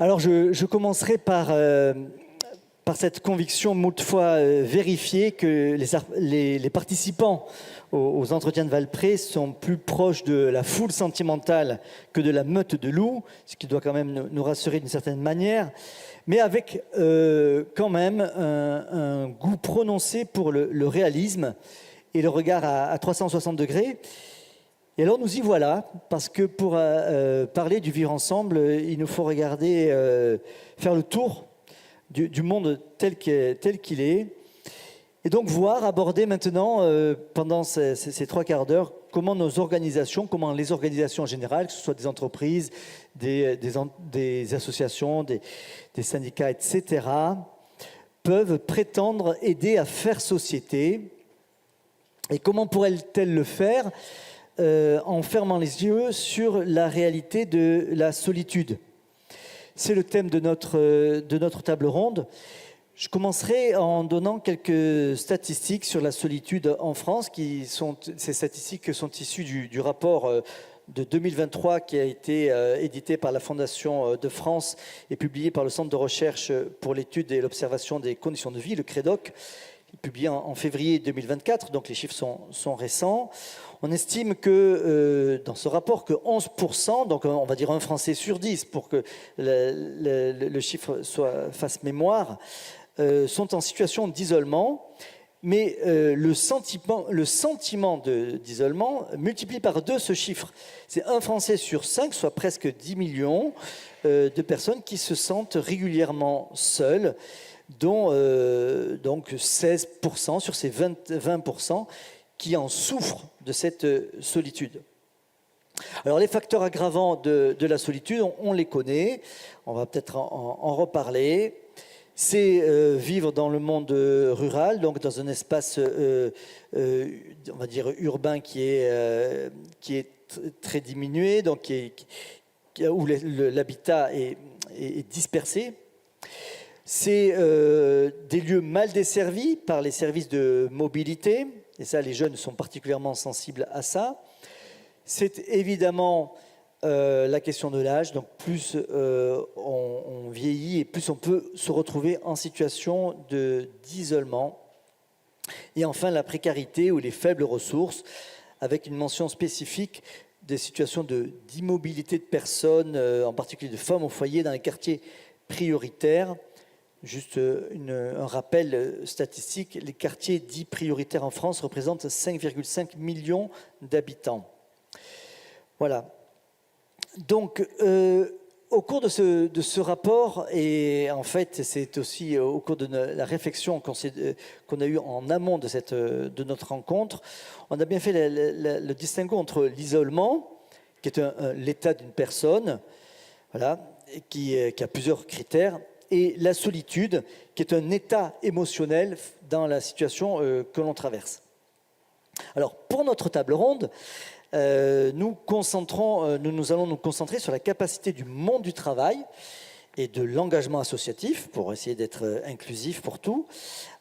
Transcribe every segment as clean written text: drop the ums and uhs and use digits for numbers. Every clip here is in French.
Alors, je commencerai par cette conviction moult fois vérifiée que les participants aux entretiens de Valpré sont plus proches de la foule sentimentale que de la meute de loups, ce qui doit quand même nous rassurer d'une certaine manière, mais avec quand même un goût prononcé pour le réalisme et le regard à 360 degrés. Et alors nous y voilà, parce que pour parler du vivre ensemble, il nous faut regarder, faire le tour du monde tel qu'il est, et donc aborder maintenant, pendant ces 3 quarts d'heure, comment nos organisations, comment les organisations en général, que ce soit des entreprises, des associations, des syndicats, etc., peuvent prétendre aider à faire société. Et comment pourraient-elles le faire en fermant les yeux sur la réalité de la solitude? C'est le thème de notre table ronde. Je commencerai en donnant quelques statistiques sur la solitude en France. Ces statistiques sont issues du rapport de 2023 qui a été édité par la Fondation de France et publié par le Centre de recherche pour l'étude et l'observation des conditions de vie, le CREDOC, publié en février 2024, donc les chiffres sont récents. On estime que dans ce rapport, que 11%, donc on va dire un Français sur 10 pour que le chiffre fasse mémoire, sont en situation d'isolement. Mais le sentiment d'isolement multiplie par 2 ce chiffre. C'est un Français sur 5, soit presque 10 millions de personnes qui se sentent régulièrement seules, dont donc 16% sur ces 20% qui en souffrent de cette solitude. Alors les facteurs aggravants de la solitude, on les connaît, on va peut-être en reparler. C'est vivre dans le monde rural, donc dans un espace, on va dire urbain qui est très diminué, donc où l'habitat est dispersé. C'est des lieux mal desservis par les services de mobilité, et ça, les jeunes sont particulièrement sensibles à ça. C'est évidemment la question de l'âge, donc plus on vieillit et plus on peut se retrouver en situation d'isolement. Et enfin, la précarité ou les faibles ressources, avec une mention spécifique des situations d'immobilité de personnes, en particulier de femmes au foyer dans les quartiers prioritaires. Juste un rappel statistique, les quartiers dits prioritaires en France représentent 5,5 millions d'habitants. Voilà. Donc, au cours de ce rapport, et en fait, c'est aussi au cours de la réflexion qu'on a eue en amont de notre rencontre, on a bien fait le distinguo entre l'isolement, qui est l'état d'une personne, voilà, qui a plusieurs critères, et la solitude, qui est un état émotionnel dans la situation que l'on traverse. Alors, pour notre table ronde, nous allons nous concentrer sur la capacité du monde du travail et de l'engagement associatif, pour essayer d'être inclusif pour tout.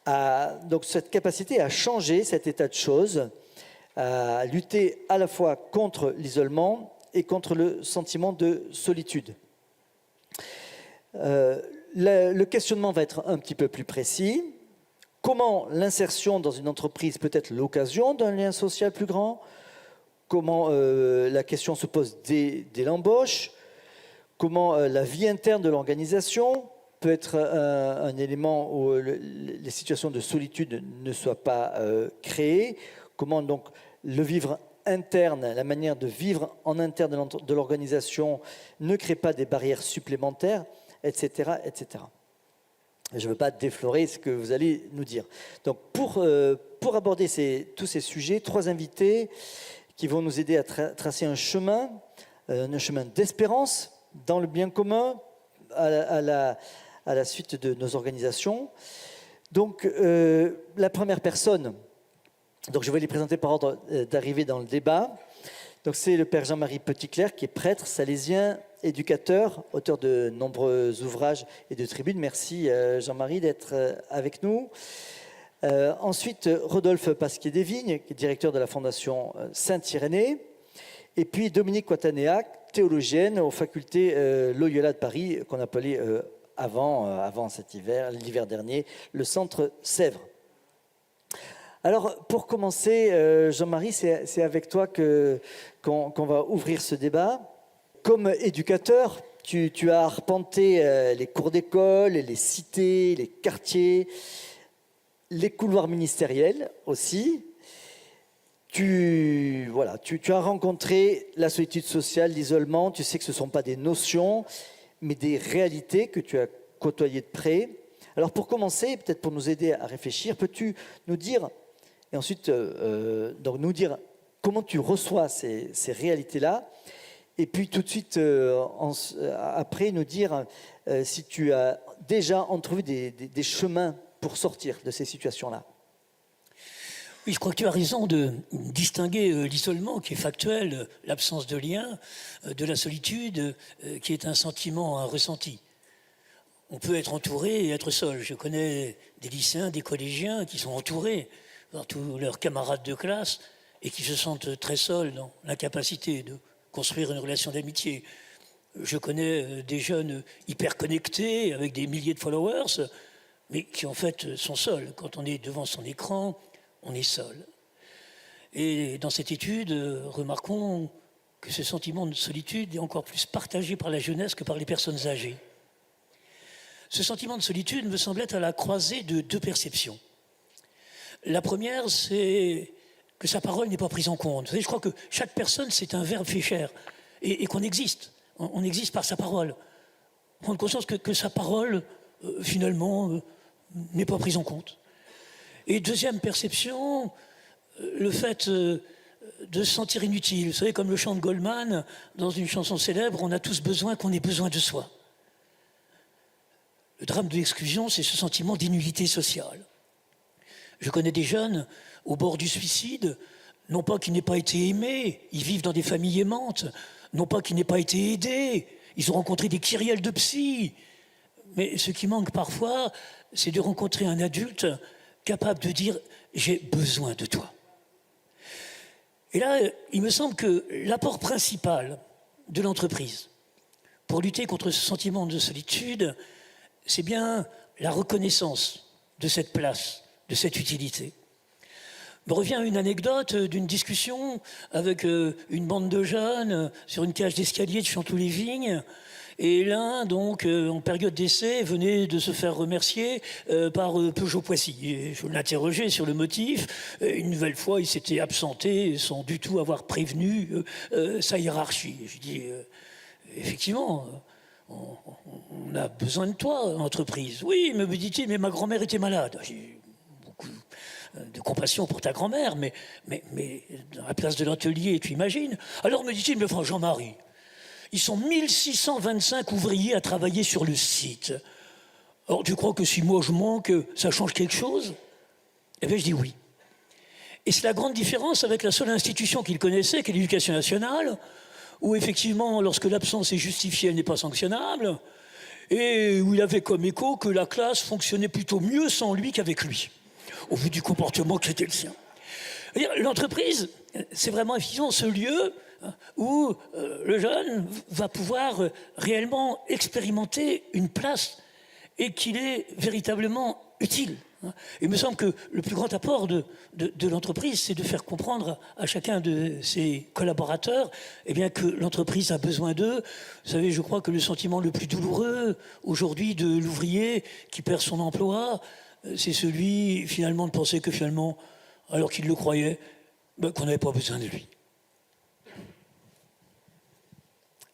Donc, cette capacité à changer cet état de choses, à lutter à la fois contre l'isolement et contre le sentiment de solitude. Le questionnement va être un petit peu plus précis. Comment l'insertion dans une entreprise peut être l'occasion d'un lien social plus grand? Comment la question se pose dès l'embauche? Comment la vie interne de l'organisation peut être un élément où les situations de solitude ne soient pas créées? Comment donc le vivre interne, la manière de vivre en interne de l'organisation ne crée pas des barrières supplémentaires, etc., etc. Je ne veux pas déflorer ce que vous allez nous dire. Donc, pour aborder tous ces sujets, 3 invités qui vont nous aider à tracer un chemin d'espérance dans le bien commun à la suite de nos organisations. Donc, la première personne, donc je vais les présenter par ordre d'arrivée dans le débat. Donc, c'est le père Jean-Marie Petitclerc, qui est prêtre salésien, éducateur, auteur de nombreux ouvrages et de tribunes. Merci Jean-Marie d'être avec nous. Ensuite, Rodolphe Pasquier-Desvignes, qui est directeur de la Fondation Saint-Irénée. Et puis Dominique Coatanéa, théologienne aux facultés Loyola de Paris, qu'on appelait avant l'hiver dernier, le Centre Sèvres. Alors, pour commencer, Jean-Marie, c'est avec toi qu'on va ouvrir ce débat. Comme éducateur, tu as arpenté les cours d'école, les cités, les quartiers, les couloirs ministériels aussi. Tu as rencontré la solitude sociale, l'isolement. Tu sais que ce ne sont pas des notions, mais des réalités que tu as côtoyées de près. Alors, pour commencer, peut-être pour nous aider à réfléchir, peux-tu nous dire, et ensuite donc nous dire comment tu reçois ces réalités-là, et puis tout de suite après nous dire si tu as déjà entrevu des chemins pour sortir de ces situations-là. Oui, je crois que tu as raison de distinguer l'isolement qui est factuel, l'absence de lien, de la solitude qui est un sentiment, un ressenti. On peut être entouré et être seul. Je connais des lycéens, des collégiens qui sont entourés par tous leurs camarades de classe et qui se sentent très seuls dans l'incapacité de construire une relation d'amitié. Je connais des jeunes hyper connectés avec des milliers de followers, mais qui en fait sont seuls. Quand on est devant son écran, on est seul. Et dans cette étude, remarquons que ce sentiment de solitude est encore plus partagé par la jeunesse que par les personnes âgées. Ce sentiment de solitude me semble être à la croisée de deux perceptions. La première, c'est que sa parole n'est pas prise en compte. Vous savez, je crois que chaque personne, c'est un verbe féchère et qu'on existe. On existe par sa parole. Prendre conscience que sa parole, finalement, n'est pas prise en compte. Et deuxième perception, le fait de se sentir inutile. Vous savez, comme le chant de Goldman, dans une chanson célèbre, on a tous besoin qu'on ait besoin de soi. Le drame de l'exclusion, c'est ce sentiment d'inutilité sociale. Je connais des jeunes au bord du suicide, non pas qu'ils n'aient pas été aimés, ils vivent dans des familles aimantes, non pas qu'ils n'aient pas été aidés, ils ont rencontré des kyrielles de psy. Mais ce qui manque parfois, c'est de rencontrer un adulte capable de dire « j'ai besoin de toi ». Et là, il me semble que l'apport principal de l'entreprise pour lutter contre ce sentiment de solitude, c'est bien la reconnaissance de cette place, de cette utilité. Me revient une anecdote d'une discussion avec une bande de jeunes sur une cage d'escalier de Chanteloup-les-Vignes. Et l'un, donc, en période d'essai, venait de se faire remercier par Peugeot-Poissy. Et je l'interrogeais sur le motif. Une nouvelle fois, il s'était absenté sans du tout avoir prévenu sa hiérarchie. Je dis, effectivement, on a besoin de toi, entreprise. Oui, me dit-il, mais ma grand-mère était malade. J'ai beaucoup de compassion pour ta grand-mère, mais dans la place de l'atelier, tu imagines. Alors me dit-il, mais Jean-Marie, ils sont 1625 ouvriers à travailler sur le site. Alors tu crois que si moi je manque, ça change quelque chose? Eh bien je dis oui. Et c'est la grande différence avec la seule institution qu'il connaissait, qui est l'éducation nationale, où effectivement, lorsque l'absence est justifiée, elle n'est pas sanctionnable, et où il avait comme écho que la classe fonctionnait plutôt mieux sans lui qu'avec lui, au vu du comportement qui était le sien. L'entreprise, c'est vraiment effectivement ce lieu où le jeune va pouvoir réellement expérimenter une place et qu'il est véritablement utile. Il me semble que le plus grand apport de l'entreprise, c'est de faire comprendre à chacun de ses collaborateurs que l'entreprise a besoin d'eux. Vous savez, je crois que le sentiment le plus douloureux aujourd'hui de l'ouvrier qui perd son emploi, c'est celui finalement de penser que finalement, alors qu'il le croyait, qu'on n'avait pas besoin de lui.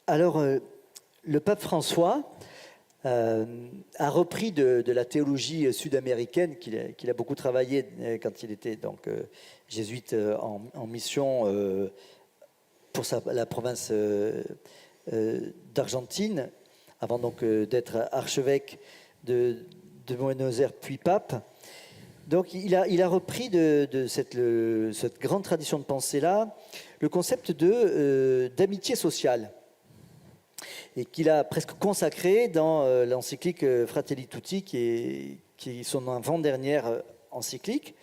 Alors, le pape François a repris de la théologie sud-américaine qu'il a beaucoup travaillé quand il était donc jésuite en mission pour la province d'Argentine, avant donc d'être archevêque de Buenos Aires puis pape. Donc il a repris de cette grande tradition de pensée-là le concept d'amitié sociale, et qu'il a presque consacré dans l'encyclique Fratelli Tutti, qui est son avant-dernière encyclique.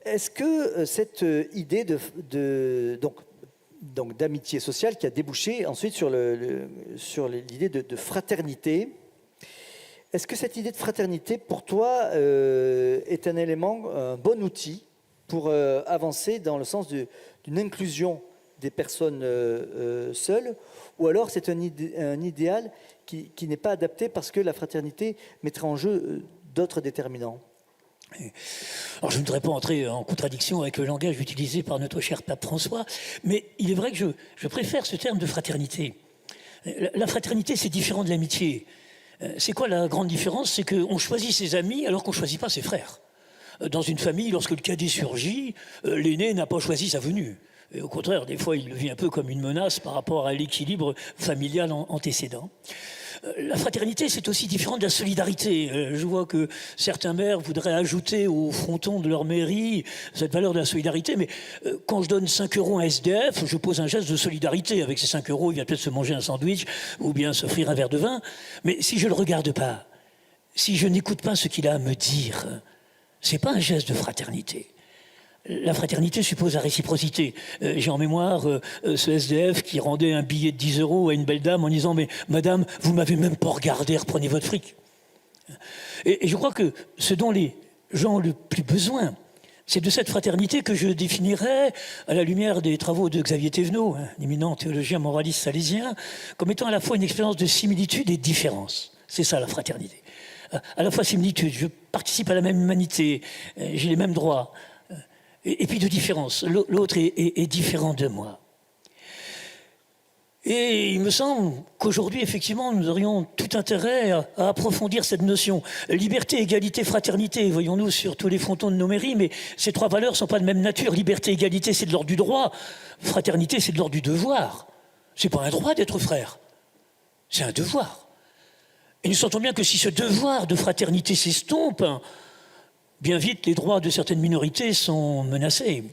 Est-ce que cette idée donc donc d'amitié sociale qui a débouché ensuite sur l'idée de fraternité. Est-ce que cette idée de fraternité, pour toi, est un élément, un bon outil pour avancer dans le sens d'une inclusion des personnes seules, ou alors c'est un idéal qui n'est pas adapté parce que la fraternité mettrait en jeu d'autres déterminants? Alors, je ne voudrais pas entrer en contradiction avec le langage utilisé par notre cher pape François, mais il est vrai que je préfère ce terme de fraternité. La fraternité, c'est différent de l'amitié. C'est quoi la grande différence? C'est qu'on choisit ses amis alors qu'on ne choisit pas ses frères. Dans une famille, lorsque le cadet surgit, l'aîné n'a pas choisi sa venue. Et au contraire, des fois, il le vit un peu comme une menace par rapport à l'équilibre familial antécédent. La fraternité, c'est aussi différent de la solidarité. Je vois que certains maires voudraient ajouter au fronton de leur mairie cette valeur de la solidarité, mais quand je donne 5 € à un SDF, je pose un geste de solidarité. Avec ces 5 €, il vient peut-être se manger un sandwich ou bien s'offrir un verre de vin. Mais si je ne le regarde pas, si je n'écoute pas ce qu'il a à me dire, c'est pas un geste de fraternité. La fraternité suppose la réciprocité. J'ai en mémoire ce SDF qui rendait un billet de 10 € à une belle dame en disant « Mais madame, vous m'avez même pas regardé, reprenez votre fric ». Et je crois que ce dont les gens ont le plus besoin, c'est de cette fraternité que je définirais, à la lumière des travaux de Xavier Thévenot, un éminent théologien moraliste salésien, comme étant à la fois une expérience de similitude et de différence. C'est ça la fraternité. À la fois similitude, je participe à la même humanité, j'ai les mêmes droits, et puis de différence. L'autre est différent de moi. Et il me semble qu'aujourd'hui, effectivement, nous aurions tout intérêt à approfondir cette notion. Liberté, égalité, fraternité, voyons-nous sur tous les frontons de nos mairies, mais ces trois valeurs ne sont pas de même nature. Liberté, égalité, c'est de l'ordre du droit. Fraternité, c'est de l'ordre du devoir. C'est pas un droit d'être frère, c'est un devoir. Et nous sentons bien que si ce devoir de fraternité s'estompe, bien vite, les droits de certaines minorités sont menacés.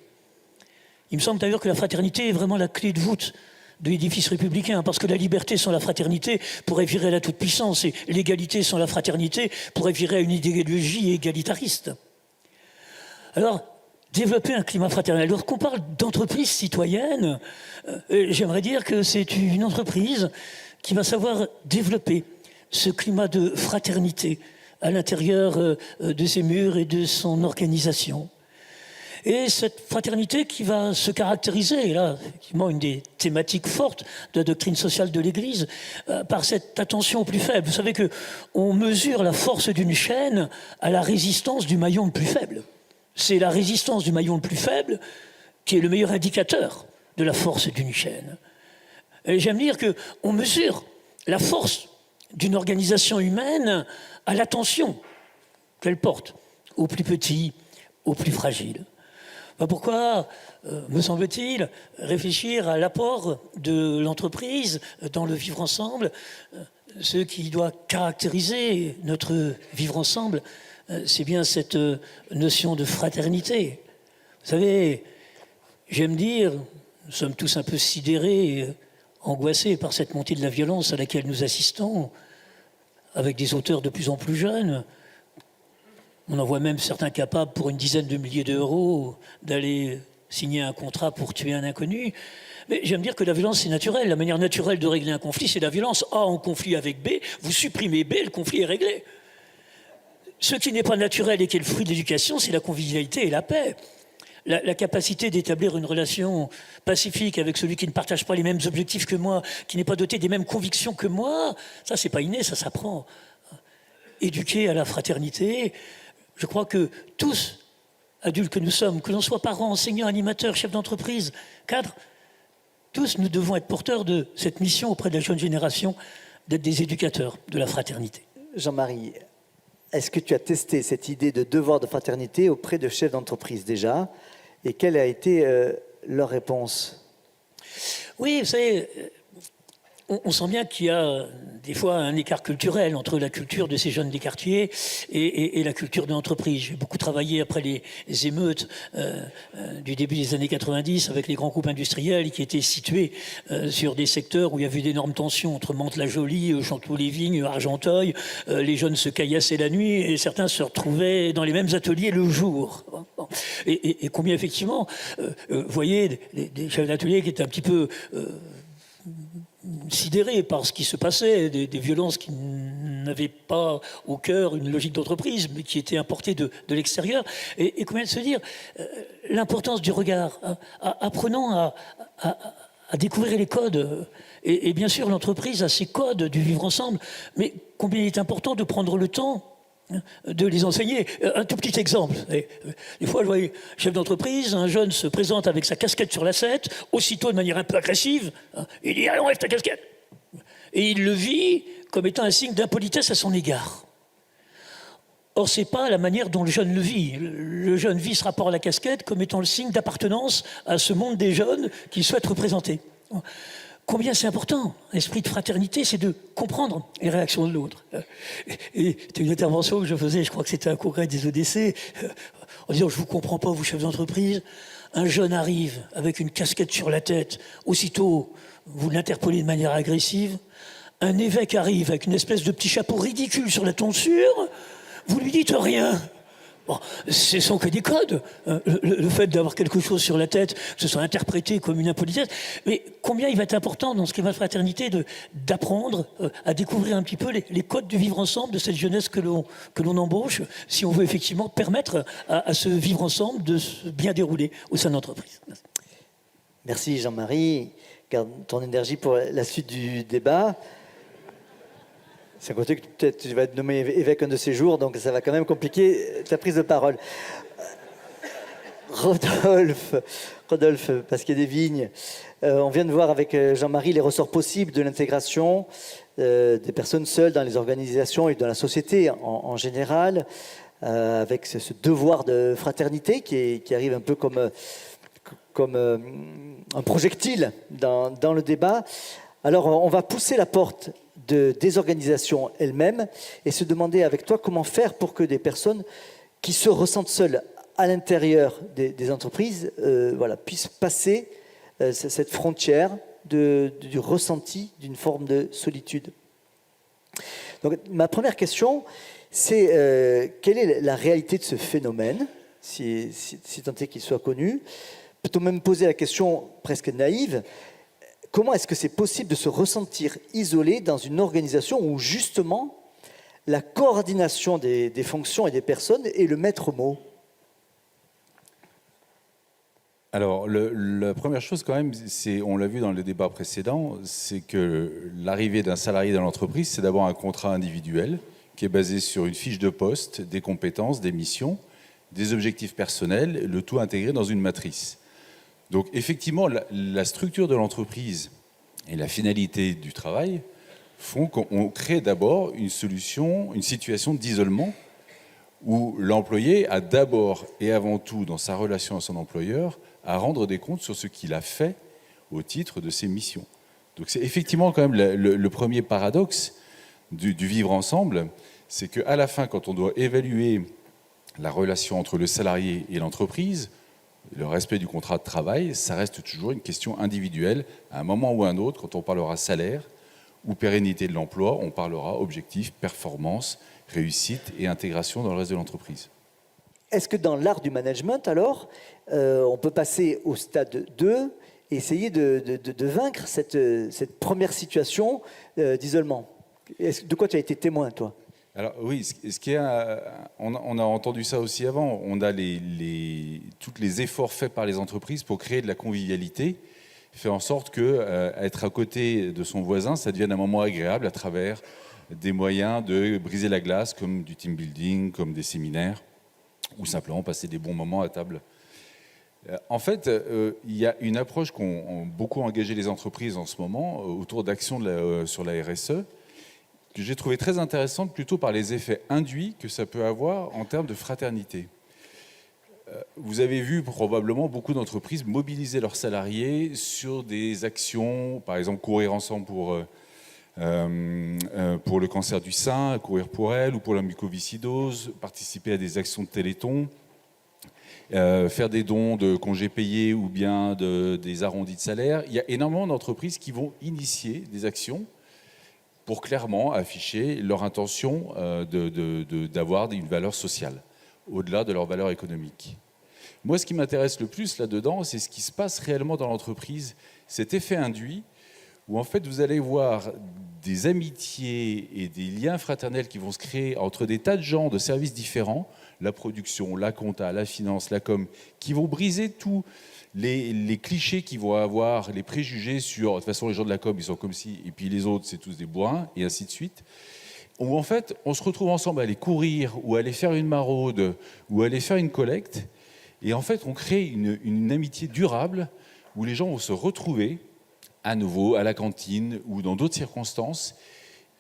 Il me semble d'ailleurs que la fraternité est vraiment la clé de voûte de l'édifice républicain, parce que la liberté sans la fraternité pourrait virer à la toute-puissance, et l'égalité sans la fraternité pourrait virer à une idéologie égalitariste. Alors, développer un climat fraternel. Lorsqu'on parle d'entreprise citoyenne, j'aimerais dire que c'est une entreprise qui va savoir développer ce climat de fraternité à l'intérieur de ses murs et de son organisation. Et cette fraternité qui va se caractériser, et là, effectivement, une des thématiques fortes de la doctrine sociale de l'Église, par cette attention aux plus faibles. Vous savez qu'on mesure la force d'une chaîne à la résistance du maillon le plus faible. C'est la résistance du maillon le plus faible qui est le meilleur indicateur de la force d'une chaîne. Et j'aime dire qu'on mesure la force d'une organisation humaine à l'attention qu'elle porte aux plus petits, aux plus fragiles. Pourquoi, me semble-t-il, réfléchir à l'apport de l'entreprise dans le vivre ensemble? Ce qui doit caractériser notre vivre ensemble, c'est bien cette notion de fraternité. Vous savez, j'aime dire, nous sommes tous un peu sidérés, angoissés par cette montée de la violence à laquelle nous assistons, avec des auteurs de plus en plus jeunes. On en voit même certains capables, pour une dizaine de milliers d'euros, d'aller signer un contrat pour tuer un inconnu. Mais j'aime dire que la violence, c'est naturel. La manière naturelle de régler un conflit, c'est la violence. A en conflit avec B, vous supprimez B, le conflit est réglé. Ce qui n'est pas naturel et qui est le fruit de l'éducation, c'est la convivialité et la paix. La capacité d'établir une relation pacifique avec celui qui ne partage pas les mêmes objectifs que moi, qui n'est pas doté des mêmes convictions que moi, ça, c'est pas inné, ça s'apprend. Éduquer à la fraternité, je crois que tous, adultes que nous sommes, que l'on soit parents, enseignants, animateurs, chefs d'entreprise, cadres, tous nous devons être porteurs de cette mission auprès de la jeune génération d'être des éducateurs de la fraternité. Jean-Marie, est-ce que tu as testé cette idée de devoir de fraternité auprès de chefs d'entreprise déjà? Et quelle a été leur réponse? Oui, vous savez, on sent bien qu'il y a des fois un écart culturel entre la culture de ces jeunes des quartiers et la culture de l'entreprise. J'ai beaucoup travaillé après les émeutes du début des années 90 avec les grands groupes industriels qui étaient situés sur des secteurs où il y avait d'énormes tensions entre Mantes-la-Jolie, Chanteloup-les-Vignes, Argenteuil. Les jeunes se caillassaient la nuit et certains se retrouvaient dans les mêmes ateliers le jour. Bon. Et combien, effectivement, vous voyez, des chefs d'atelier qui étaient un petit peu sidérés par ce qui se passait, des violences qui n'avaient pas au cœur une logique d'entreprise, mais qui étaient importées de l'extérieur. Et combien de se dire l'importance du regard, hein, apprenant à découvrir les codes. Et bien sûr, l'entreprise a ses codes du vivre ensemble, mais combien il est important de prendre le temps de les enseigner. Un tout petit exemple. Des fois, je voyais chef d'entreprise, un jeune se présente avec sa casquette sur la tête, aussitôt de manière un peu agressive, hein, il dit « Allez, enlève ta casquette !» Et il le vit comme étant un signe d'impolitesse à son égard. Or, ce n'est pas la manière dont le jeune le vit. Le jeune vit ce rapport à la casquette comme étant le signe d'appartenance à ce monde des jeunes qu'il souhaite représenter. Combien c'est important, l'esprit de fraternité, c'est de comprendre les réactions de l'autre. Et c'était une intervention que je faisais, je crois que c'était un congrès des EDC, en disant « Je ne vous comprends pas, vous chefs d'entreprise ». Un jeune arrive avec une casquette sur la tête, aussitôt vous l'interpellez de manière agressive. Un évêque arrive avec une espèce de petit chapeau ridicule sur la tonsure, vous lui dites rien. Bon, ce sont que des codes. Le fait d'avoir quelque chose sur la tête, que ce soit interprété comme une impolitesse. Mais combien il va être important dans ce climat de fraternité d'apprendre à découvrir un petit peu les codes du vivre ensemble de cette jeunesse que l'on embauche, si on veut effectivement permettre à ce vivre ensemble de se bien dérouler au sein de l'entreprise. Merci Jean-Marie. Garde ton énergie pour la suite du débat. C'est à côté que peut-être tu vas être nommé évêque un de ces jours, donc ça va quand même compliquer ta prise de parole. Rodolphe Pasquier-Desvignes, on vient de voir avec Jean-Marie les ressorts possibles de l'intégration des personnes seules dans les organisations et dans la société en général, avec ce devoir de fraternité qui arrive un peu comme un projectile dans le débat. Alors on va pousser la porte des organisations elles-mêmes et se demander avec toi comment faire pour que des personnes qui se ressentent seules à l'intérieur des entreprises puissent passer cette frontière du ressenti d'une forme de solitude. Donc, ma première question, c'est quelle est la réalité de ce phénomène, si tant est qu'il soit connu. Peut-on même poser la question presque naïve, comment est-ce que c'est possible de se ressentir isolé dans une organisation où justement la coordination des fonctions et des personnes est le maître mot? Alors, la première chose quand même, on l'a vu dans le débat précédent, c'est que l'arrivée d'un salarié dans l'entreprise, c'est d'abord un contrat individuel qui est basé sur une fiche de poste, des compétences, des missions, des objectifs personnels, le tout intégré dans une matrice. Donc effectivement, la structure de l'entreprise et la finalité du travail font qu'on crée d'abord une situation d'isolement où l'employé a d'abord et avant tout, dans sa relation à son employeur, à rendre des comptes sur ce qu'il a fait au titre de ses missions. Donc c'est effectivement quand même le premier paradoxe du vivre ensemble, c'est qu'à la fin, quand on doit évaluer la relation entre le salarié et l'entreprise, le respect du contrat de travail, ça reste toujours une question individuelle. À un moment ou à un autre, quand on parlera salaire ou pérennité de l'emploi, on parlera objectif, performance, réussite et intégration dans le reste de l'entreprise. Est-ce que dans l'art du management, alors, on peut passer au stade 2 et essayer de vaincre cette première situation d'isolement? De quoi tu as été témoin, toi? Alors oui, on a entendu ça aussi avant. On a tous les efforts faits par les entreprises pour créer de la convivialité, faire en sorte que être à côté de son voisin, ça devienne un moment agréable à travers des moyens de briser la glace, comme du team building, comme des séminaires, ou simplement passer des bons moments à table. En fait, il y a une approche qu'ont beaucoup engagé les entreprises en ce moment autour d'actions sur la RSE, que j'ai trouvé très intéressante plutôt par les effets induits que ça peut avoir en termes de fraternité. Vous avez vu probablement beaucoup d'entreprises mobiliser leurs salariés sur des actions, par exemple courir ensemble pour le cancer du sein, courir pour elle, ou pour la mucoviscidose, participer à des actions de Téléthon, faire des dons de congés payés ou bien des arrondis de salaire. Il y a énormément d'entreprises qui vont initier des actions pour clairement afficher leur intention d'avoir une valeur sociale, au-delà de leur valeur économique. Moi, ce qui m'intéresse le plus là-dedans, c'est ce qui se passe réellement dans l'entreprise, cet effet induit, où en fait vous allez voir des amitiés et des liens fraternels qui vont se créer entre des tas de gens de services différents, la production, la compta, la finance, la com, qui vont briser tous les clichés qu'ils vont avoir, les préjugés sur, de toute façon les gens de la com, ils sont comme ci, et puis les autres, c'est tous des bourrins, et ainsi de suite. Où en fait, on se retrouve ensemble à aller courir, ou à aller faire une maraude, ou à aller faire une collecte, et en fait, on crée une amitié durable, où les gens vont se retrouver, à nouveau, à la cantine, ou dans d'autres circonstances,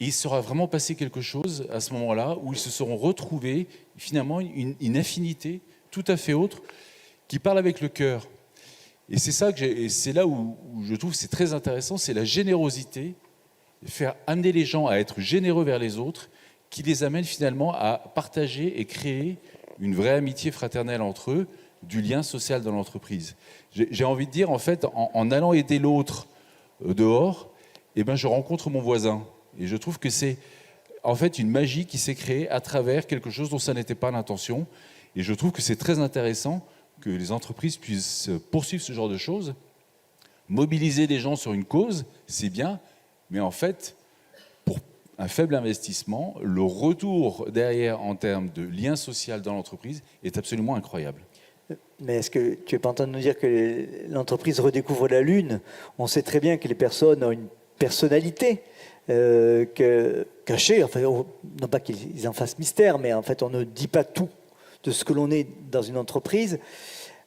et il sera vraiment passé quelque chose à ce moment-là, où ils se seront retrouvés, finalement, une affinité tout à fait autre, qui parle avec le cœur. Et c'est ça c'est là où je trouve que c'est très intéressant, c'est la générosité, faire amener les gens à être généreux vers les autres, qui les amène finalement à partager et créer une vraie amitié fraternelle entre eux, du lien social dans l'entreprise. J'ai envie de dire, en fait, en allant aider l'autre dehors, eh ben, je rencontre mon voisin. Et je trouve que c'est en fait une magie qui s'est créée à travers quelque chose dont ça n'était pas l'intention. Et je trouve que c'est très intéressant que les entreprises puissent poursuivre ce genre de choses. Mobiliser des gens sur une cause, c'est bien, mais en fait, pour un faible investissement, le retour derrière en termes de lien social dans l'entreprise est absolument incroyable. Mais est-ce que tu n'es pas en train de nous dire que l'entreprise redécouvre la Lune? On sait très bien que les personnes ont une personnalité cachée, enfin, non pas qu'ils en fassent mystère, mais en fait on ne dit pas tout de ce que l'on est dans une entreprise.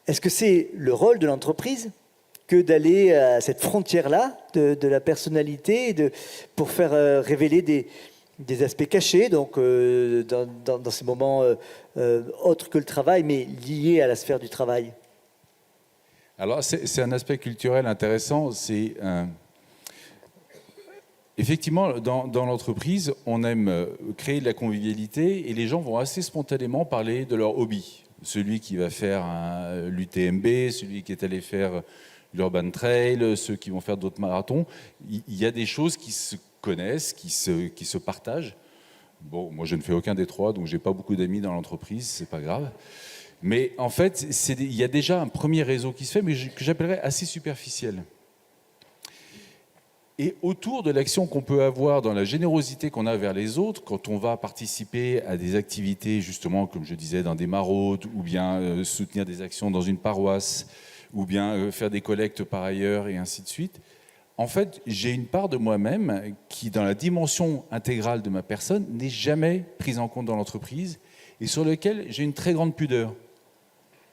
Est-ce que c'est le rôle de l'entreprise que d'aller à cette frontière-là de la personnalité pour faire révéler des aspects cachés, donc dans ces moments autres que le travail, mais liés à la sphère du travail? Alors, c'est un aspect culturel intéressant. Effectivement, dans l'entreprise, on aime créer de la convivialité et les gens vont assez spontanément parler de leur hobby. Celui qui va faire l'UTMB, celui qui est allé faire l'Urban Trail, ceux qui vont faire d'autres marathons. Il y a des choses qui se connaissent, qui se partagent. Bon, moi, je ne fais aucun des trois, donc je n'ai pas beaucoup d'amis dans l'entreprise, c'est pas grave. Mais en fait, il y a déjà un premier réseau qui se fait, mais que j'appellerais assez superficiel. Et autour de l'action qu'on peut avoir dans la générosité qu'on a vers les autres, quand on va participer à des activités, justement, comme je disais, dans des maraudes, ou bien soutenir des actions dans une paroisse, ou bien faire des collectes par ailleurs, et ainsi de suite, en fait, j'ai une part de moi-même qui, dans la dimension intégrale de ma personne, n'est jamais prise en compte dans l'entreprise, et sur lequel j'ai une très grande pudeur.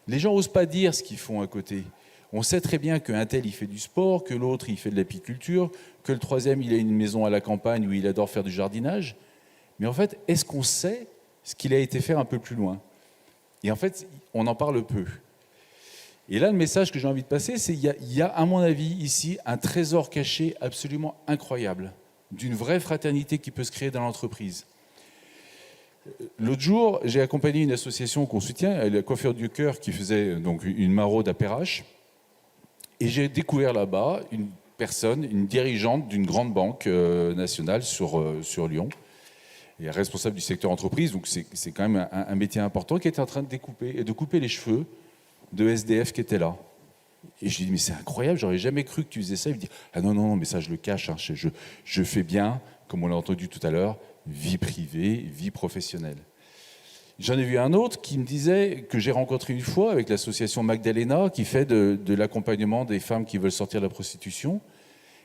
Les gens n'osent pas dire ce qu'ils font à côté. On sait très bien qu'un tel, il fait du sport, que l'autre, il fait de l'apiculture, que le troisième, il a une maison à la campagne où il adore faire du jardinage. Mais en fait, est-ce qu'on sait ce qu'il a été faire un peu plus loin? Et en fait, on en parle peu. Et là, le message que j'ai envie de passer, c'est qu'il y a, à mon avis, ici, un trésor caché absolument incroyable, d'une vraie fraternité qui peut se créer dans l'entreprise. L'autre jour, j'ai accompagné une association qu'on soutient, la Coiffure du Cœur, qui faisait donc une maraude à Perrache. Et j'ai découvert là-bas une personne, une dirigeante d'une grande banque nationale sur Lyon, et responsable du secteur entreprise, donc c'est quand même un métier important, qui était en train de couper les cheveux de SDF qui étaient là. Et je lui ai dit, mais c'est incroyable, j'aurais jamais cru que tu faisais ça. Il me dit, ah non, mais ça je le cache, hein, je fais bien, comme on l'a entendu tout à l'heure, vie privée, vie professionnelle. J'en ai vu un autre qui me disait, que j'ai rencontré une fois avec l'association Magdalena, qui fait de l'accompagnement des femmes qui veulent sortir de la prostitution,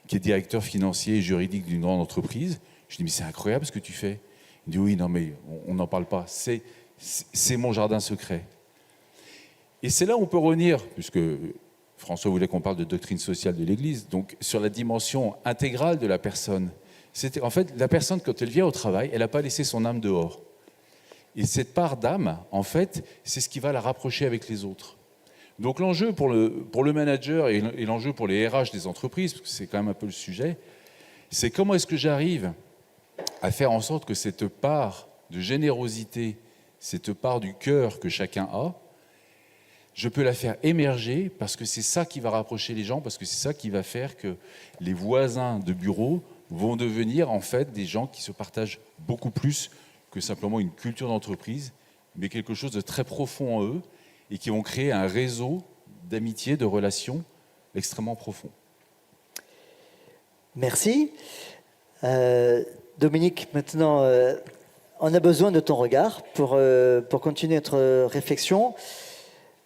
qui est directeur financier et juridique d'une grande entreprise. Je lui ai dit, mais c'est incroyable ce que tu fais. Il me dit, oui, non, mais on n'en parle pas. C'est mon jardin secret. Et c'est là où on peut revenir, puisque François voulait qu'on parle de doctrine sociale de l'Église, donc sur la dimension intégrale de la personne. En fait, la personne, quand elle vient au travail, elle n'a pas laissé son âme dehors. Et cette part d'âme, en fait, c'est ce qui va la rapprocher avec les autres. Donc l'enjeu pour le manager et l'enjeu pour les RH des entreprises, parce que c'est quand même un peu le sujet, c'est comment est-ce que j'arrive à faire en sorte que cette part de générosité, cette part du cœur que chacun a, je peux la faire émerger parce que c'est ça qui va rapprocher les gens, parce que c'est ça qui va faire que les voisins de bureau vont devenir en fait des gens qui se partagent beaucoup plus que simplement une culture d'entreprise, mais quelque chose de très profond en eux. et qui vont créer un réseau d'amitié, de relations extrêmement profond. Merci. Dominique, maintenant, on a besoin de ton regard pour continuer notre réflexion.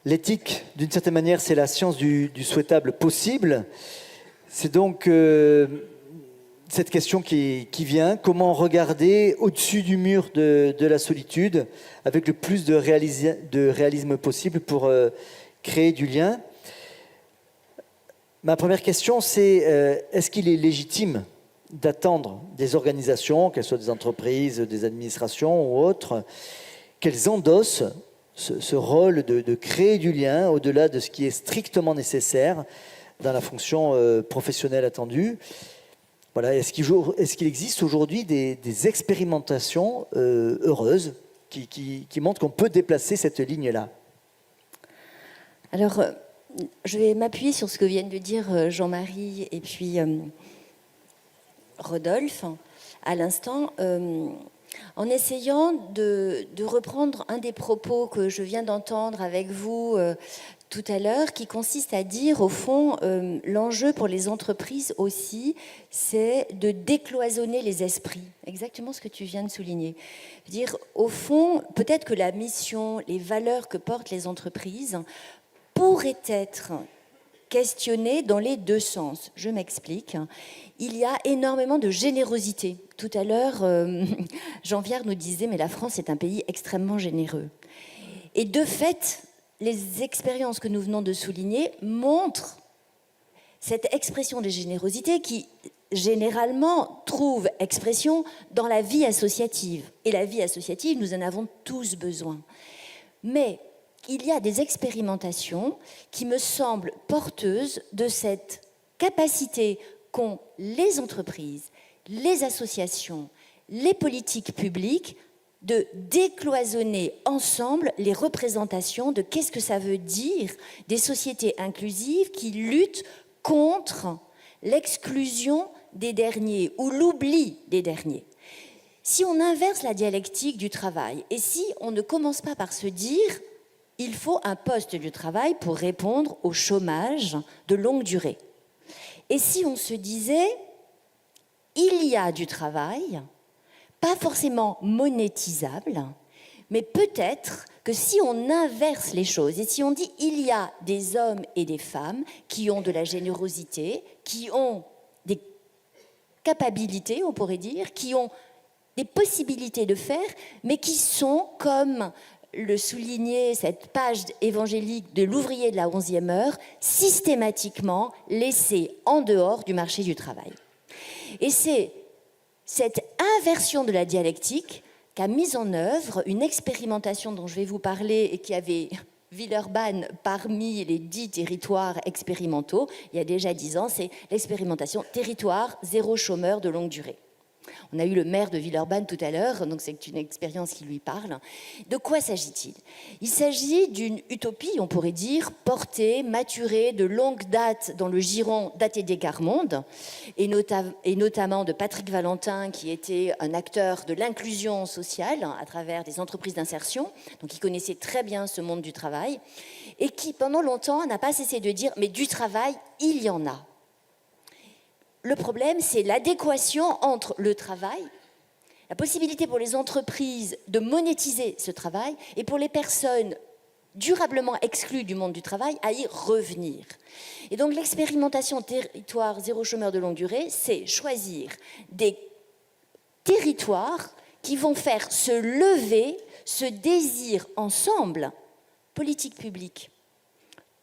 L'éthique, d'une certaine manière, c'est la science du souhaitable possible. C'est donc cette question qui vient. Comment regarder au-dessus du mur de la solitude avec le plus de réalisme possible pour créer du lien? Ma première question, c'est est-ce qu'il est légitime d'attendre des organisations, qu'elles soient des entreprises, des administrations ou autres, qu'elles endossent ce rôle de créer du lien au-delà de ce qui est strictement nécessaire dans la fonction professionnelle attendue? Voilà, est-ce qu'il existe aujourd'hui des expérimentations heureuses qui montrent qu'on peut déplacer cette ligne-là? Alors, je vais m'appuyer sur ce que viennent de dire Jean-Marie et puis Rodolphe à l'instant, en essayant de reprendre un des propos que je viens d'entendre avec vous tout à l'heure, qui consiste à dire, au fond, l'enjeu pour les entreprises aussi, c'est de décloisonner les esprits. Exactement ce que tu viens de souligner. Dire, au fond, peut-être que la mission, les valeurs que portent les entreprises pourraient être questionnées dans les deux sens. Je m'explique. Il y a énormément de générosité. Tout à l'heure, Jean Viard nous disait, mais la France est un pays extrêmement généreux. Et de fait, les expériences que nous venons de souligner montrent cette expression de générosité qui, généralement, trouve expression dans la vie associative. Et la vie associative, nous en avons tous besoin. Mais il y a des expérimentations qui me semblent porteuses de cette capacité qu'ont les entreprises, les associations, les politiques publiques de décloisonner ensemble les représentations de qu'est-ce que ça veut dire des sociétés inclusives qui luttent contre l'exclusion des derniers ou l'oubli des derniers. Si on inverse la dialectique du travail et si on ne commence pas par se dire il faut un poste du travail pour répondre au chômage de longue durée. Et si on se disait il y a du travail, pas forcément monétisable, mais peut-être que si on inverse les choses et si on dit il y a des hommes et des femmes qui ont de la générosité, qui ont des capacités, on pourrait dire, qui ont des possibilités de faire, mais qui sont, comme le soulignait cette page évangélique de l'ouvrier de la 11e heure, systématiquement laissés en dehors du marché du travail. Et c'est cette inversion de la dialectique qu'a mise en œuvre une expérimentation dont je vais vous parler et qui avait Villeurbanne parmi les 10 territoires expérimentaux, il y a déjà 10 ans, c'est l'expérimentation territoire zéro chômeur de longue durée. On a eu le maire de Villeurbanne tout à l'heure, donc c'est une expérience qui lui parle. De quoi s'agit-il ? Il s'agit d'une utopie, on pourrait dire, portée, maturée de longue date dans le giron d'ATD Carmonde, et notamment de Patrick Valentin, qui était un acteur de l'inclusion sociale à travers des entreprises d'insertion, donc qui connaissait très bien ce monde du travail, et qui, pendant longtemps, n'a pas cessé de dire « mais du travail, il y en a ». Le problème, c'est l'adéquation entre le travail, la possibilité pour les entreprises de monétiser ce travail et pour les personnes durablement exclues du monde du travail à y revenir. Et donc l'expérimentation territoire zéro chômeur de longue durée, c'est choisir des territoires qui vont faire se lever ce désir ensemble, politique publique,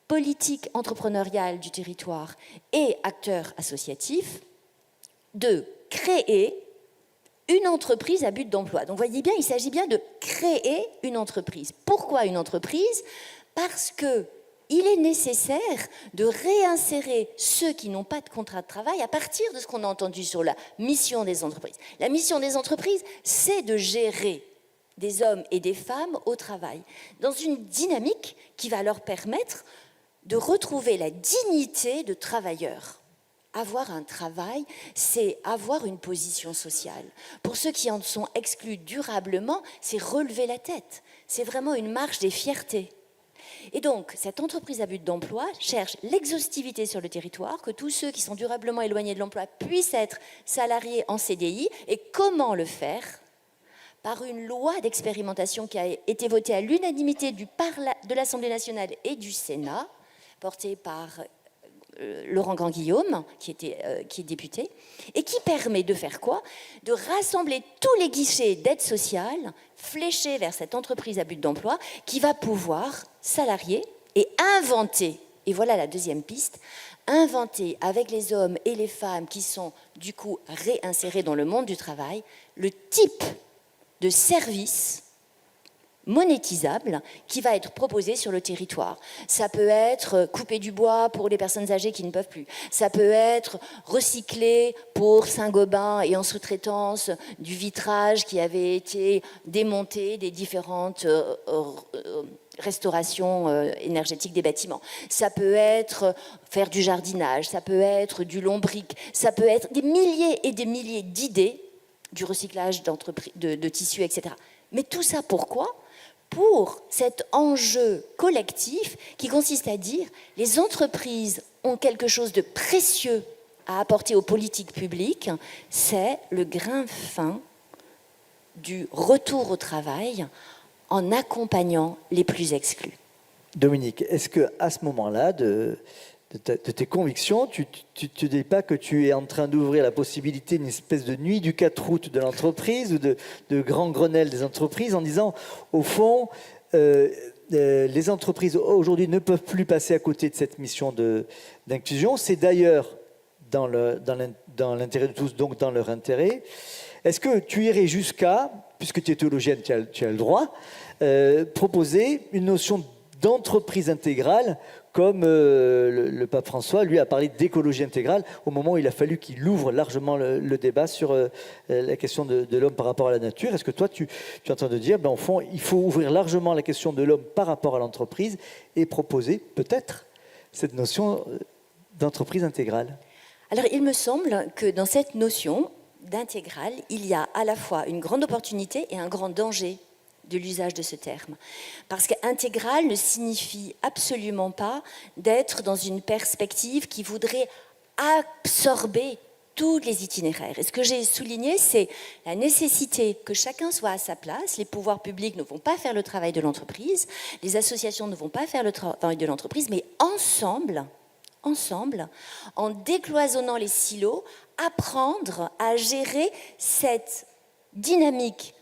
politique entrepreneuriale du territoire et acteurs associatifs, de créer une entreprise à but d'emploi. Donc, voyez bien, il s'agit bien de créer une entreprise. Pourquoi une entreprise ? Parce qu'il est nécessaire de réinsérer ceux qui n'ont pas de contrat de travail à partir de ce qu'on a entendu sur la mission des entreprises. La mission des entreprises, c'est de gérer des hommes et des femmes au travail, dans une dynamique qui va leur permettre de retrouver la dignité de travailleur. Avoir un travail, c'est avoir une position sociale. Pour ceux qui en sont exclus durablement, c'est relever la tête. C'est vraiment une marche des fiertés. Et donc, cette entreprise à but d'emploi cherche l'exhaustivité sur le territoire, que tous ceux qui sont durablement éloignés de l'emploi puissent être salariés en CDI. Et comment le faire ? Par une loi d'expérimentation qui a été votée à l'unanimité de l'Assemblée nationale et du Sénat, portée par Laurent Grand-Guillaume, qui est député, et qui permet de faire quoi ? De rassembler tous les guichets d'aide sociale fléchés vers cette entreprise à but d'emploi qui va pouvoir salarier et inventer, et voilà la deuxième piste, inventer avec les hommes et les femmes qui sont du coup réinsérés dans le monde du travail, le type de service monétisable qui va être proposé sur le territoire. Ça peut être couper du bois pour les personnes âgées qui ne peuvent plus. Ça peut être recycler pour Saint-Gobain et en sous-traitance du vitrage qui avait été démonté des différentes restauration énergétique des bâtiments. Ça peut être faire du jardinage, ça peut être du lombric, ça peut être des milliers et des milliers d'idées, du recyclage de tissus, etc. Mais tout ça pourquoi ? Pour cet enjeu collectif qui consiste à dire les entreprises ont quelque chose de précieux à apporter aux politiques publiques, c'est le grain fin du retour au travail en accompagnant les plus exclus. Dominique, est-ce qu'à ce moment-là de tes convictions, tu ne te dis pas que tu es en train d'ouvrir la possibilité d'une espèce de nuit du 4 août de l'entreprise ou de grand Grenelle des entreprises en disant, au fond, les entreprises aujourd'hui ne peuvent plus passer à côté de cette mission d'inclusion. C'est d'ailleurs dans l'intérêt de tous, donc dans leur intérêt. Est-ce que tu irais jusqu'à, puisque tu es théologienne, tu as le droit, proposer une notion d'entreprise intégrale, comme le pape François, lui, a parlé d'écologie intégrale au moment où il a fallu qu'il ouvre largement le débat sur la question de l'homme par rapport à la nature. Est-ce que toi, tu es en train de dire, au fond, il faut ouvrir largement la question de l'homme par rapport à l'entreprise et proposer peut-être cette notion d'entreprise intégrale ? Alors, il me semble que dans cette notion d'intégrale, il y a à la fois une grande opportunité et un grand danger de l'usage de ce terme. Parce qu'intégral ne signifie absolument pas d'être dans une perspective qui voudrait absorber tous les itinéraires. Et ce que j'ai souligné, c'est la nécessité que chacun soit à sa place. Les pouvoirs publics ne vont pas faire le travail de l'entreprise, les associations ne vont pas faire le travail de l'entreprise, mais ensemble, en décloisonnant les silos, apprendre à gérer cette dynamique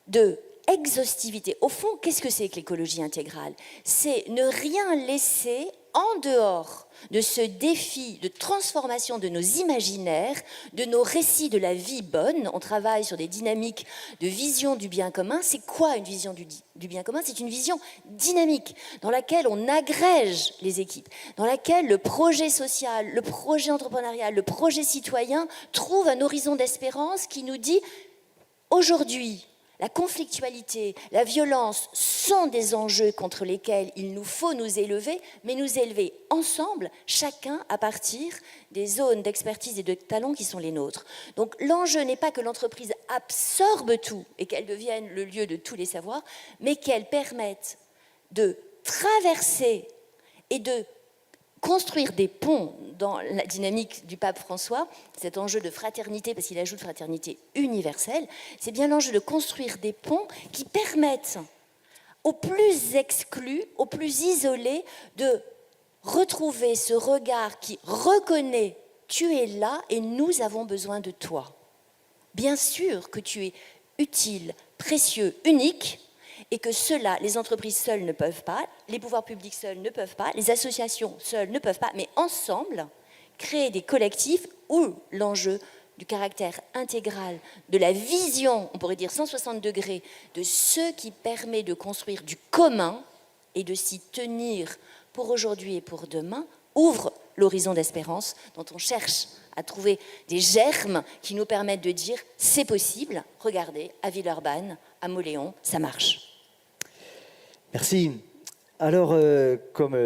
de exhaustivité. Au fond, qu'est-ce que c'est que l'écologie intégrale ? C'est ne rien laisser en dehors de ce défi de transformation de nos imaginaires, de nos récits de la vie bonne. On travaille sur des dynamiques de vision du bien commun. C'est quoi une vision du bien commun ? C'est une vision dynamique dans laquelle on agrège les équipes, dans laquelle le projet social, le projet entrepreneurial, le projet citoyen trouve un horizon d'espérance qui nous dit aujourd'hui, la conflictualité, la violence sont des enjeux contre lesquels il nous faut nous élever, mais nous élever ensemble, chacun à partir des zones d'expertise et de talents qui sont les nôtres. Donc l'enjeu n'est pas que l'entreprise absorbe tout et qu'elle devienne le lieu de tous les savoirs, mais qu'elle permette de traverser et de construire des ponts dans la dynamique du pape François, cet enjeu de fraternité, parce qu'il ajoute fraternité universelle, c'est bien l'enjeu de construire des ponts qui permettent aux plus exclus, aux plus isolés, de retrouver ce regard qui reconnaît « tu es là et nous avons besoin de toi ». Bien sûr que tu es utile, précieux, unique, et que cela, les entreprises seules ne peuvent pas, les pouvoirs publics seuls ne peuvent pas, les associations seules ne peuvent pas, mais ensemble, créer des collectifs où l'enjeu du caractère intégral, de la vision, on pourrait dire 160 degrés, de ce qui permet de construire du commun et de s'y tenir pour aujourd'hui et pour demain, ouvre l'horizon d'espérance dont on cherche à trouver des germes qui nous permettent de dire « c'est possible, regardez, à Villeurbanne, à Mauléon, ça marche ». Merci. Alors, comme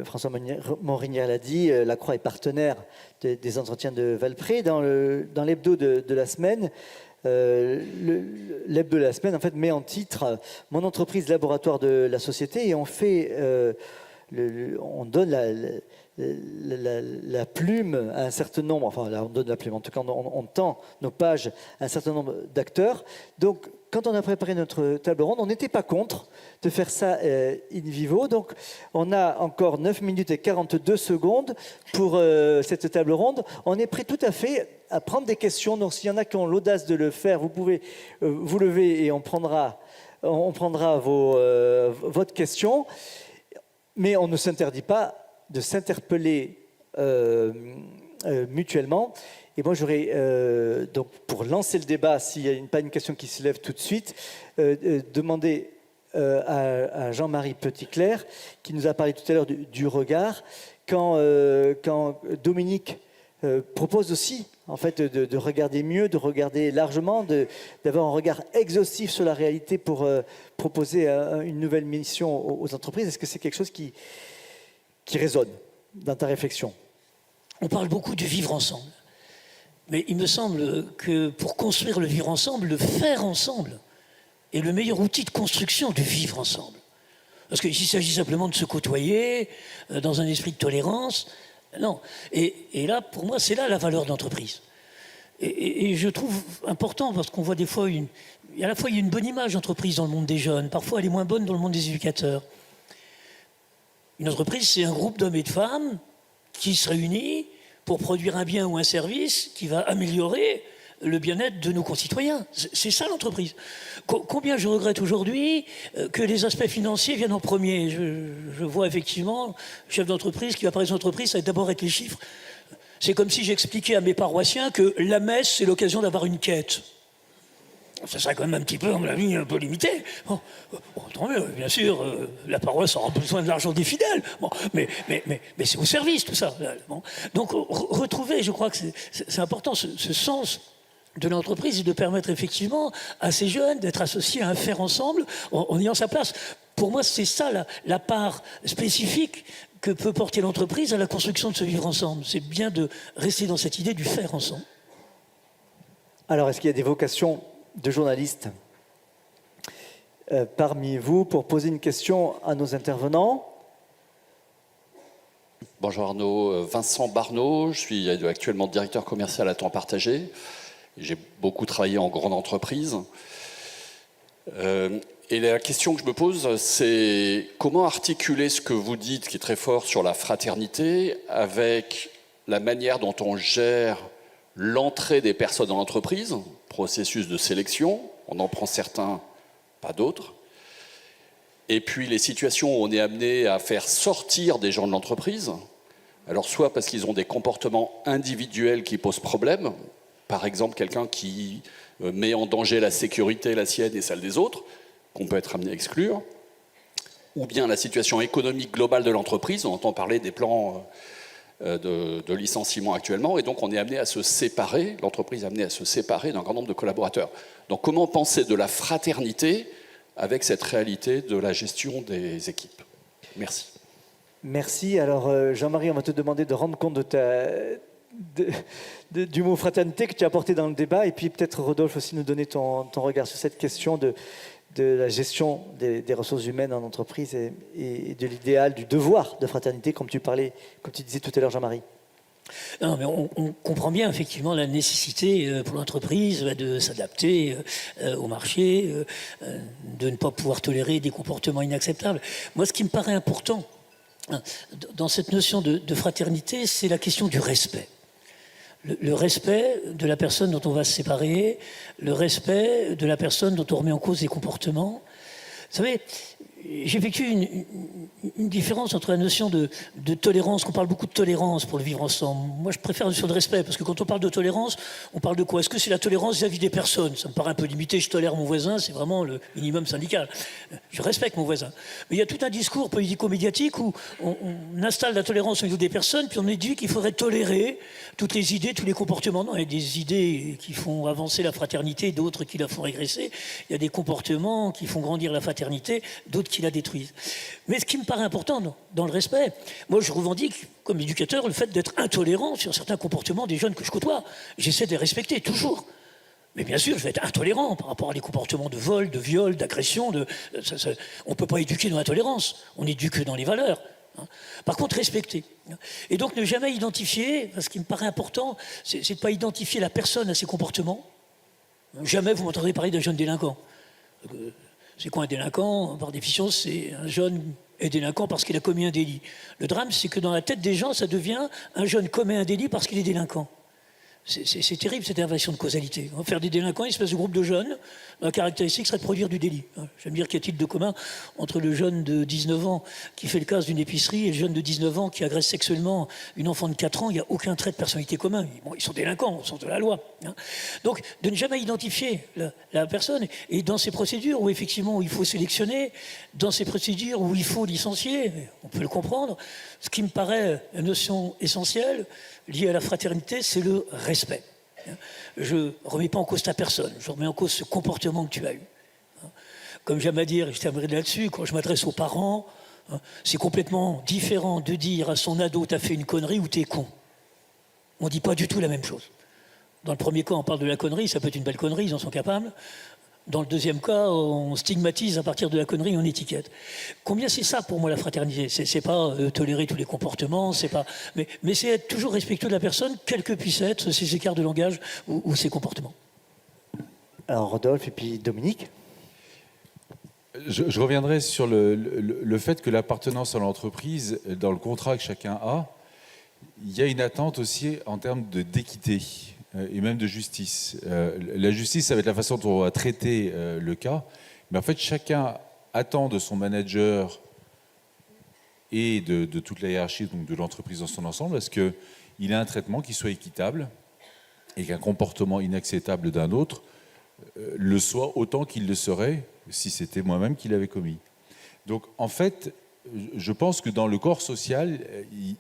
François Morinière l'a dit, la Croix est partenaire des entretiens de Valpré. Dans l'hebdo de la semaine, l'hebdo de la semaine en fait met en titre Mon entreprise laboratoire de la société, et on fait on donne la plume à un certain nombre, enfin là, on donne la plume, en tout cas on tend nos pages à un certain nombre d'acteurs. Donc quand on a préparé notre table ronde, on n'était pas contre de faire ça in vivo. Donc on a encore 9 minutes et 42 secondes pour cette table ronde. On est prêt tout à fait à prendre des questions. Donc s'il y en a qui ont l'audace de le faire, vous pouvez vous lever et on prendra votre question. Mais on ne s'interdit pas de s'interpeller mutuellement. Et moi, j'aurais, donc, pour lancer le débat, s'il n'y a pas une question qui se lève tout de suite, demander à Jean-Marie Petitclerc, qui nous a parlé tout à l'heure du regard, quand Dominique propose aussi, en fait, de regarder mieux, de regarder largement, d'avoir un regard exhaustif sur la réalité pour proposer une nouvelle mission aux entreprises. Est-ce que c'est quelque chose qui résonne dans ta réflexion? On parle beaucoup du vivre ensemble. Mais il me semble que pour construire le vivre ensemble, le faire ensemble est le meilleur outil de construction du vivre ensemble. Parce qu'il s'agit simplement de se côtoyer dans un esprit de tolérance. Non. Et là, pour moi, c'est là la valeur d'entreprise. Et je trouve important, parce qu'on voit des fois, à la fois il y a une bonne image d'entreprise dans le monde des jeunes, parfois elle est moins bonne dans le monde des éducateurs. Une entreprise, c'est un groupe d'hommes et de femmes qui se réunit pour produire un bien ou un service qui va améliorer le bien-être de nos concitoyens. C'est ça l'entreprise. Combien je regrette aujourd'hui que les aspects financiers viennent en premier. Je vois effectivement, chef d'entreprise qui va parler d'entreprise, ça va d'abord être les chiffres. C'est comme si j'expliquais à mes paroissiens que la messe, c'est l'occasion d'avoir une quête. Ça serait quand même un petit peu, à mon avis, un peu limité. Bon, tant mieux, bien sûr, la paroisse aura besoin de l'argent des fidèles. Bon, mais c'est au service, tout ça. Bon. Donc, retrouver, je crois que c'est important, ce sens de l'entreprise et de permettre effectivement à ces jeunes d'être associés à un faire ensemble en ayant sa place. Pour moi, c'est ça la part spécifique que peut porter l'entreprise à la construction de ce vivre ensemble. C'est bien de rester dans cette idée du faire ensemble. Alors, est-ce qu'il y a des vocations de journalistes parmi vous pour poser une question à nos intervenants? Bonjour Arnaud, Vincent Barneau, je suis actuellement directeur commercial à temps partagé. J'ai beaucoup travaillé en grande entreprise. Et la question que je me pose, c'est comment articuler ce que vous dites, qui est très fort sur la fraternité, avec la manière dont on gère l'entrée des personnes dans l'entreprise, processus de sélection, on en prend certains, pas d'autres. Et puis les situations où on est amené à faire sortir des gens de l'entreprise, alors soit parce qu'ils ont des comportements individuels qui posent problème, par exemple quelqu'un qui met en danger la sécurité, la sienne et celle des autres, qu'on peut être amené à exclure, ou bien la situation économique globale de l'entreprise, on entend parler des plans de licenciement actuellement, et donc on est amené à se séparer, l'entreprise est amenée à se séparer d'un grand nombre de collaborateurs. Donc comment penser de la fraternité avec cette réalité de la gestion des équipes? Merci. Merci. Alors Jean-Marie, on va te demander de rendre compte du mot fraternité que tu as apporté dans le débat, et puis peut-être Rodolphe aussi nous donner ton regard sur cette question de la gestion des ressources humaines en entreprise et de l'idéal, du devoir de fraternité, comme tu disais tout à l'heure, Jean-Marie. Non, mais on comprend bien effectivement la nécessité pour l'entreprise de s'adapter au marché, de ne pas pouvoir tolérer des comportements inacceptables. Moi, ce qui me paraît important dans cette notion de fraternité, c'est la question du respect. Le respect de la personne dont on va se séparer, le respect de la personne dont on remet en cause des comportements. Vous savez, j'effectue une différence entre la notion de tolérance, qu'on parle beaucoup de tolérance pour le vivre ensemble. Moi, je préfère la notion de respect, parce que quand on parle de tolérance, on parle de quoi? Est-ce que c'est la tolérance vis-à-vis des personnes? Ça me paraît un peu limité, je tolère mon voisin, c'est vraiment le minimum syndical. Je respecte mon voisin. Mais il y a tout un discours politico-médiatique où on installe la tolérance au niveau des personnes, puis on dit qu'il faudrait tolérer toutes les idées, tous les comportements. Non, il y a des idées qui font avancer la fraternité, d'autres qui la font régresser. Il y a des comportements qui font grandir la fraternité, d'autres qui la détruisent. Mais ce qui me paraît important dans le respect, moi je revendique comme éducateur le fait d'être intolérant sur certains comportements des jeunes que je côtoie. J'essaie de les respecter toujours. Mais bien sûr, je vais être intolérant par rapport à des comportements de vol, de viol, d'agression. On ne peut pas éduquer dans la tolérance, on éduque dans les valeurs. Par contre, respecter. Et donc, ne jamais identifier, ce qui me paraît important, c'est de ne pas identifier la personne à ses comportements. Jamais vous m'entendrez parler d'un jeune délinquant. C'est quoi un délinquant? Par définition, c'est un jeune est délinquant parce qu'il a commis un délit. Le drame, c'est que dans la tête des gens, ça devient un jeune commet un délit parce qu'il est délinquant. C'est terrible cette inversion de causalité. On va faire des délinquants, une espèce de groupe de jeunes, la caractéristique serait de produire du délit. J'aime dire, qu'y a-t-il de commun entre le jeune de 19 ans qui fait le casse d'une épicerie et le jeune de 19 ans qui agresse sexuellement une enfant de 4 ans? Il n'y a aucun trait de personnalité commun. Bon, ils sont délinquants au sens de la loi. Donc, de ne jamais identifier la personne. Et dans ces procédures où effectivement il faut sélectionner, dans ces procédures où il faut licencier, on peut le comprendre, ce qui me paraît une notion essentielle, lié à la fraternité, c'est le respect. Je ne remets pas en cause ta personne, je remets en cause ce comportement que tu as eu. Comme j'aime à dire, et je terminerai là-dessus, quand je m'adresse aux parents, c'est complètement différent de dire à son ado « t'as fait une connerie » ou « t'es con ». On ne dit pas du tout la même chose. Dans le premier cas, on parle de la connerie, ça peut être une belle connerie, ils en sont capables. Dans le deuxième cas, on stigmatise à partir de la connerie, on étiquette. Combien c'est ça pour moi la fraternité? C'est pas tolérer tous les comportements, c'est pas, mais c'est être toujours respectueux de la personne, quels que puissent être ses écarts de langage ou ses comportements. Alors Rodolphe et puis Dominique. Je reviendrai sur le fait que l'appartenance à l'entreprise, dans le contrat que chacun a, il y a une attente aussi en termes d'équité et même de justice. La justice, ça va être la façon dont on va traiter le cas, mais en fait, chacun attend de son manager et de toute la hiérarchie, donc de l'entreprise dans son ensemble, est-ce qu'il a un traitement qui soit équitable et qu'un comportement inacceptable d'un autre le soit autant qu'il le serait si c'était moi-même qui l'avais commis. Donc, en fait, je pense que dans le corps social,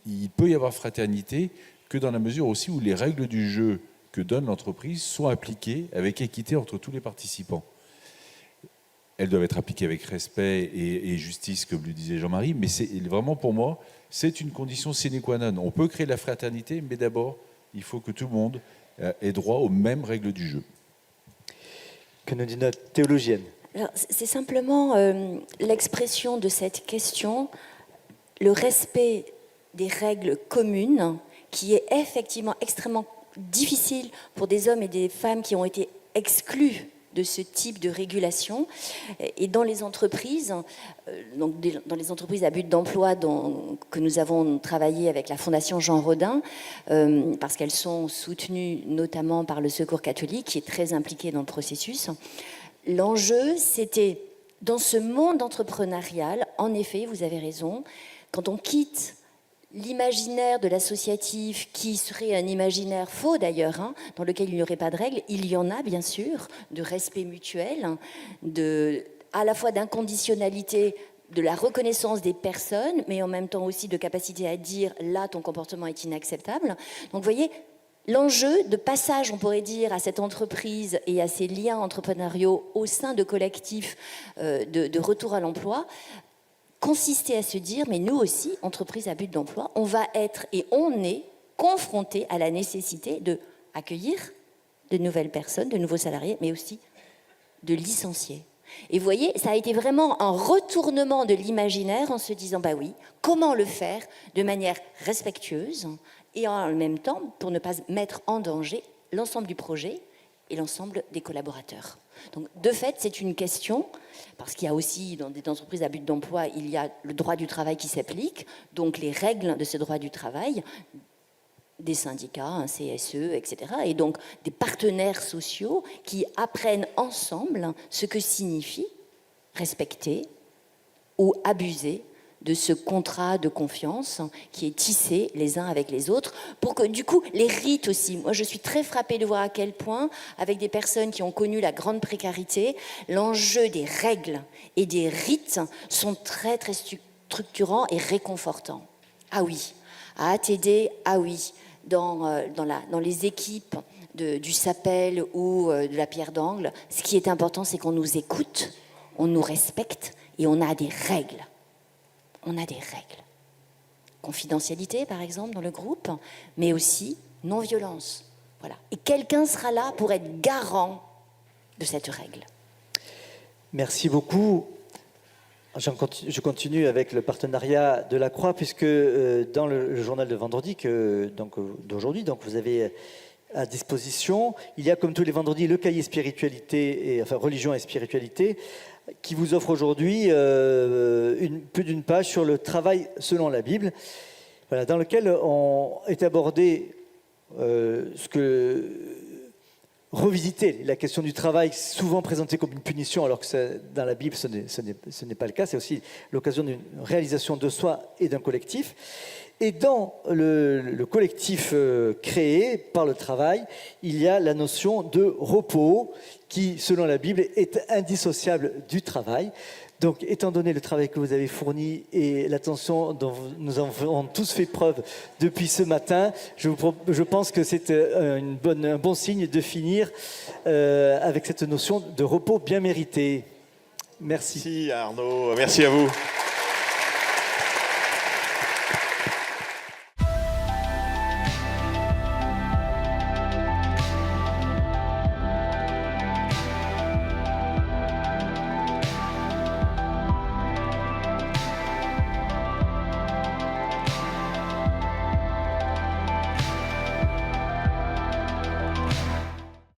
il peut y avoir fraternité que dans la mesure aussi où les règles du jeu que donne l'entreprise sont appliquées avec équité entre tous les participants. Elles doivent être appliquées avec respect et justice, comme le disait Jean-Marie, mais c'est vraiment pour moi, c'est une condition sine qua non. On peut créer la fraternité, mais d'abord, il faut que tout le monde ait droit aux mêmes règles du jeu. Que nous dit notre théologienne? Alors, c'est simplement l'expression de cette question, le respect des règles communes, qui est effectivement extrêmement difficile pour des hommes et des femmes qui ont été exclus de ce type de régulation. Et dans les entreprises, donc dans les entreprises à but d'emploi que nous avons travaillé avec la Fondation Jean Rodin, parce qu'elles sont soutenues notamment par le Secours catholique, qui est très impliqué dans le processus, l'enjeu, c'était, dans ce monde entrepreneurial, en effet, vous avez raison, quand on quitte l'imaginaire de l'associatif, qui serait un imaginaire faux d'ailleurs, dans lequel il n'y aurait pas de règles, il y en a bien sûr, de respect mutuel, à la fois d'inconditionnalité, de la reconnaissance des personnes, mais en même temps aussi de capacité à dire « là, ton comportement est inacceptable ». Donc vous voyez, l'enjeu de passage, on pourrait dire, à cette entreprise et à ces liens entrepreneuriaux au sein de collectifs de retour à l'emploi, consistait à se dire, mais nous aussi, entreprise à but d'emploi, on va être et on est confrontés à la nécessité d'accueillir de nouvelles personnes, de nouveaux salariés, mais aussi de licencier. Et vous voyez, ça a été vraiment un retournement de l'imaginaire en se disant, bah oui, comment le faire de manière respectueuse et en même temps pour ne pas mettre en danger l'ensemble du projet et l'ensemble des collaborateurs. Donc, de fait, c'est une question, parce qu'il y a aussi, dans des entreprises à but d'emploi, il y a le droit du travail qui s'applique, donc les règles de ce droit du travail, des syndicats, un CSE, etc., et donc des partenaires sociaux qui apprennent ensemble ce que signifie respecter ou abuser de ce contrat de confiance qui est tissé les uns avec les autres, pour que du coup, les rites aussi, moi je suis très frappée de voir à quel point, avec des personnes qui ont connu la grande précarité, l'enjeu des règles et des rites sont très très structurants et réconfortants. Ah oui, à ATD, ah oui, dans les équipes du SAPEL ou de la Pierre d'Angle, ce qui est important, c'est qu'on nous écoute, on nous respecte et on a des règles. On a des règles. Confidentialité, par exemple, dans le groupe, mais aussi non-violence. Voilà. Et quelqu'un sera là pour être garant de cette règle. Merci beaucoup. Je continue avec le partenariat de la Croix, puisque dans le journal de vendredi, d'aujourd'hui, donc vous avez à disposition, il y a comme tous les vendredis le cahier spiritualité, enfin religion et spiritualité, qui vous offre aujourd'hui plus d'une page sur le travail selon la Bible, voilà, dans lequel est abordé revisiter la question du travail, souvent présentée comme une punition, alors que dans la Bible, ce n'est pas le cas. C'est aussi l'occasion d'une réalisation de soi et d'un collectif. Et dans le collectif créé par le travail, il y a la notion de repos qui, selon la Bible, est indissociable du travail. Donc, étant donné le travail que vous avez fourni et l'attention dont nous avons tous fait preuve depuis ce matin, je pense que c'est un bon signe de finir avec cette notion de repos bien mérité. Merci. Merci Arnaud, merci à vous.